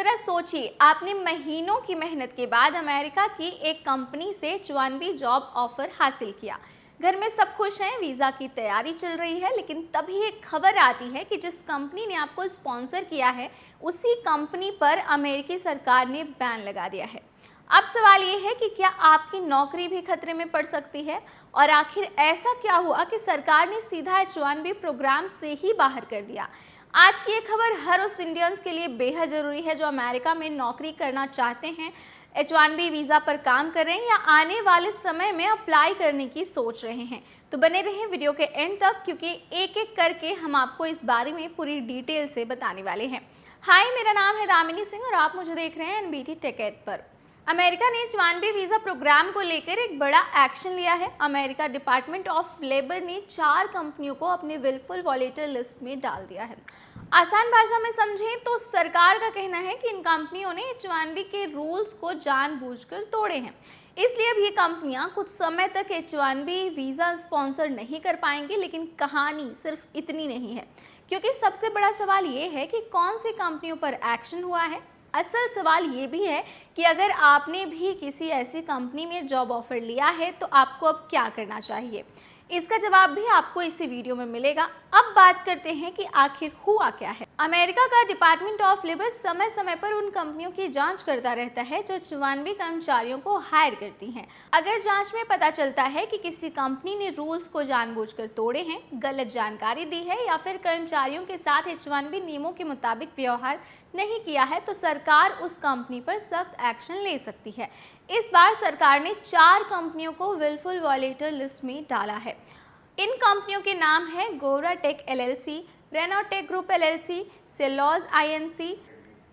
जरा सोचिए, आपने महीनों की मेहनत के बाद अमेरिका की एक कंपनी से H1B जॉब ऑफर हासिल किया। घर में सब खुश हैं, वीजा की तैयारी चल रही है, लेकिन तभी एक खबर आती है कि जिस कंपनी ने आपको स्पॉन्सर किया है उसी कंपनी पर अमेरिकी सरकार ने बैन लगा दिया है। अब सवाल ये है कि क्या आपकी नौकरी भी खतरे में पड़ सकती है, और आखिर ऐसा क्या हुआ कि सरकार ने सीधा H1B प्रोग्राम से ही बाहर कर दिया। आज की ये खबर हर उस इंडियंस के लिए बेहद ज़रूरी है जो अमेरिका में नौकरी करना चाहते हैं, H1B वीज़ा पर काम कर रहे हैं या आने वाले समय में अप्लाई करने की सोच रहे हैं। तो बने रहें वीडियो के एंड तक, क्योंकि एक एक करके हम आपको इस बारे में पूरी डिटेल से बताने वाले हैं। हाय, मेरा नाम है दामिनी सिंह और आप मुझे देख रहे हैं NBT टेक पर। अमेरिका ने H1B वीज़ा प्रोग्राम को लेकर एक बड़ा एक्शन लिया है। अमेरिका डिपार्टमेंट ऑफ लेबर ने 4 कंपनियों को अपने विलफुल वॉलेटर लिस्ट में डाल दिया है। आसान भाषा में समझें तो सरकार का कहना है कि इन कंपनियों ने H1B के रूल्स को जानबूझकर तोड़े हैं, इसलिए अब ये कंपनियां कुछ समय तक H1B वीज़ा स्पॉन्सर नहीं कर पाएंगी। लेकिन कहानी सिर्फ इतनी नहीं है, क्योंकि सबसे बड़ा सवाल ये है कि कौन सी कंपनियों पर एक्शन हुआ है। असल सवाल ये भी है कि अगर आपने भी किसी ऐसी कंपनी में जॉब ऑफर लिया है तो आपको अब क्या करना चाहिए। इसका जवाब भी आपको इसी वीडियो में मिलेगा। अब बात करते हैं कि आखिर हुआ क्या है। अमेरिका का डिपार्टमेंट ऑफ लेबर समय समय पर उन कंपनियों की जांच करता रहता है जो H1B कर्मचारियों को हायर करती हैं। अगर जांच में पता चलता है कि किसी कंपनी ने रूल्स को जानबूझकर तोड़े हैं, गलत जानकारी दी है या फिर कर्मचारियों के साथ H1B नियमों के मुताबिक व्यवहार नहीं किया है, तो सरकार उस कंपनी पर सख्त एक्शन ले सकती है। इस बार सरकार ने 4 कंपनियों को विलफुल वॉलेटर लिस्ट में डाला है। इन कंपनियों के नाम हैं Gora tech LLC, Renotech group LLC, सेलॉज INC,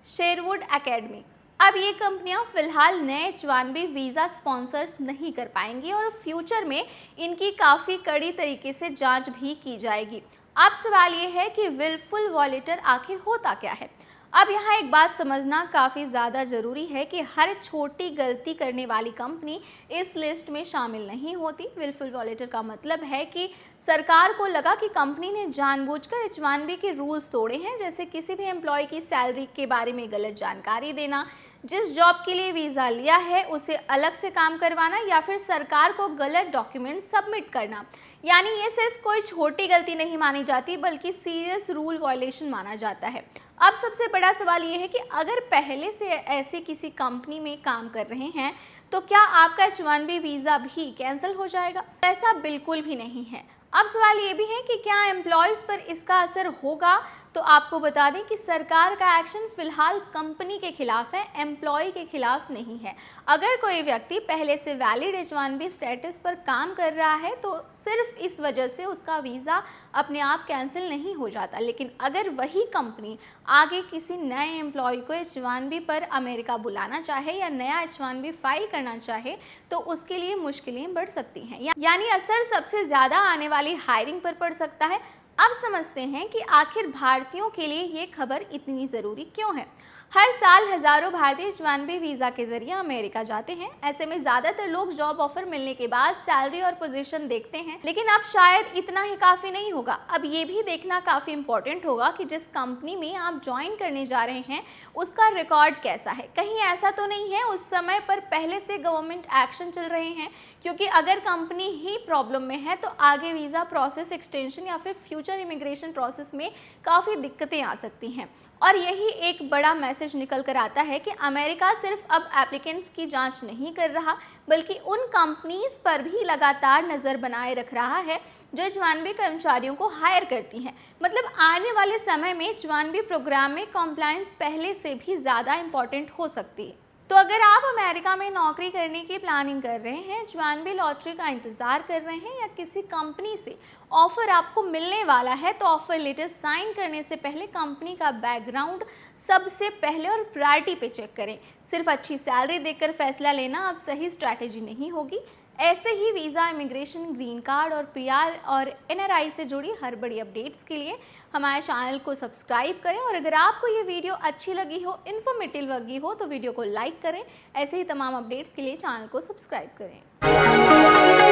शेरवुड एकेडमी। अब ये कंपनियां फिलहाल नए H1B वीज़ा स्पॉन्सर्स नहीं कर पाएंगी और फ्यूचर में इनकी काफ़ी कड़ी तरीके से जांच भी की जाएगी। अब सवाल ये है कि विलफुल वॉलेटर आखिर होता क्या है। अब यहाँ एक बात समझना काफ़ी ज़्यादा ज़रूरी है कि हर छोटी गलती करने वाली कंपनी इस लिस्ट में शामिल नहीं होती। विलफुल वॉलेटर का मतलब है कि सरकार को लगा कि कंपनी ने जानबूझकर H1B के रूल्स तोड़े हैं, जैसे किसी भी एम्प्लॉय की सैलरी के बारे में गलत जानकारी देना, जिस जॉब के लिए वीज़ा लिया है उसे अलग से काम करवाना या फिर सरकार को गलत डॉक्यूमेंट सबमिट करना। यानी ये सिर्फ कोई छोटी गलती नहीं मानी जाती, बल्कि सीरियस रूल वायलेशन माना जाता है। अब सबसे बड़ा सवाल ये है कि अगर पहले से ऐसे किसी कंपनी में काम कर रहे हैं तो क्या आपका H1B वीज़ा भी कैंसिल हो जाएगा? ऐसा बिल्कुल भी नहीं है। अब सवाल ये भी है कि क्या एम्प्लॉयज़ पर इसका असर होगा। तो आपको बता दें कि सरकार का एक्शन फिलहाल कंपनी के खिलाफ है, एम्प्लॉय के खिलाफ नहीं है। अगर कोई व्यक्ति पहले से वैलिड H1B स्टेटस पर काम कर रहा है तो सिर्फ इस वजह से उसका वीज़ा अपने आप कैंसिल नहीं हो जाता। लेकिन अगर वही कंपनी आगे किसी नए एम्प्लॉय को H1B पर अमेरिका बुलाना चाहे या नया H1B फाइल करना चाहे तो उसके लिए मुश्किलें बढ़ सकती हैं। यानी असर सबसे ज़्यादा आने वाली हायरिंग पर पड़ सकता है। अब समझते हैं कि आखिर भारतीयों के लिए ये खबर इतनी ज़रूरी क्यों है। हर साल हज़ारों भारतीय H1B वीज़ा के जरिए अमेरिका जाते हैं। ऐसे में ज़्यादातर लोग जॉब ऑफर मिलने के बाद सैलरी और पोजीशन देखते हैं, लेकिन अब शायद इतना ही काफ़ी नहीं होगा। अब ये भी देखना काफ़ी इंपॉर्टेंट होगा कि जिस कंपनी में आप ज्वाइन करने जा रहे हैं उसका रिकॉर्ड कैसा है। कहीं ऐसा तो नहीं है उस समय पर पहले से गवर्नमेंट एक्शन चल रहे हैं, क्योंकि अगर कंपनी ही प्रॉब्लम में है तो आगे वीज़ा प्रोसेस एक्सटेंशन या फिर फ्यूचर इमिग्रेशन प्रोसेस में काफ़ी दिक्कतें आ सकती हैं। और यही एक बड़ा मैसेज निकल कर आता है कि अमेरिका सिर्फ अब एप्लीकेंट्स की जांच नहीं कर रहा, बल्कि उन कंपनीज पर भी लगातार नज़र बनाए रख रहा है जो H1B कर्मचारियों को हायर करती हैं। मतलब आने वाले समय में H1B प्रोग्राम में कॉम्प्लायंस पहले से भी ज़्यादा इम्पॉर्टेंट हो सकती है। तो अगर आप अमेरिका में नौकरी करने की प्लानिंग कर रहे हैं, H1B लॉटरी का इंतज़ार कर रहे हैं या किसी कंपनी से ऑफ़र आपको मिलने वाला है, तो ऑफ़र लेटर साइन करने से पहले कंपनी का बैकग्राउंड सबसे पहले और प्रायोरिटी पे चेक करें। सिर्फ अच्छी सैलरी देकर फैसला लेना अब सही स्ट्रैटेजी नहीं होगी। ऐसे ही वीज़ा, इमिग्रेशन, ग्रीन कार्ड और PR और NRI से जुड़ी हर बड़ी अपडेट्स के लिए हमारे चैनल को सब्सक्राइब करें। और अगर आपको ये वीडियो अच्छी लगी हो, इन्फॉर्मेटिव लगी हो, तो वीडियो को लाइक करें। ऐसे ही तमाम अपडेट्स के लिए चैनल को सब्सक्राइब करें।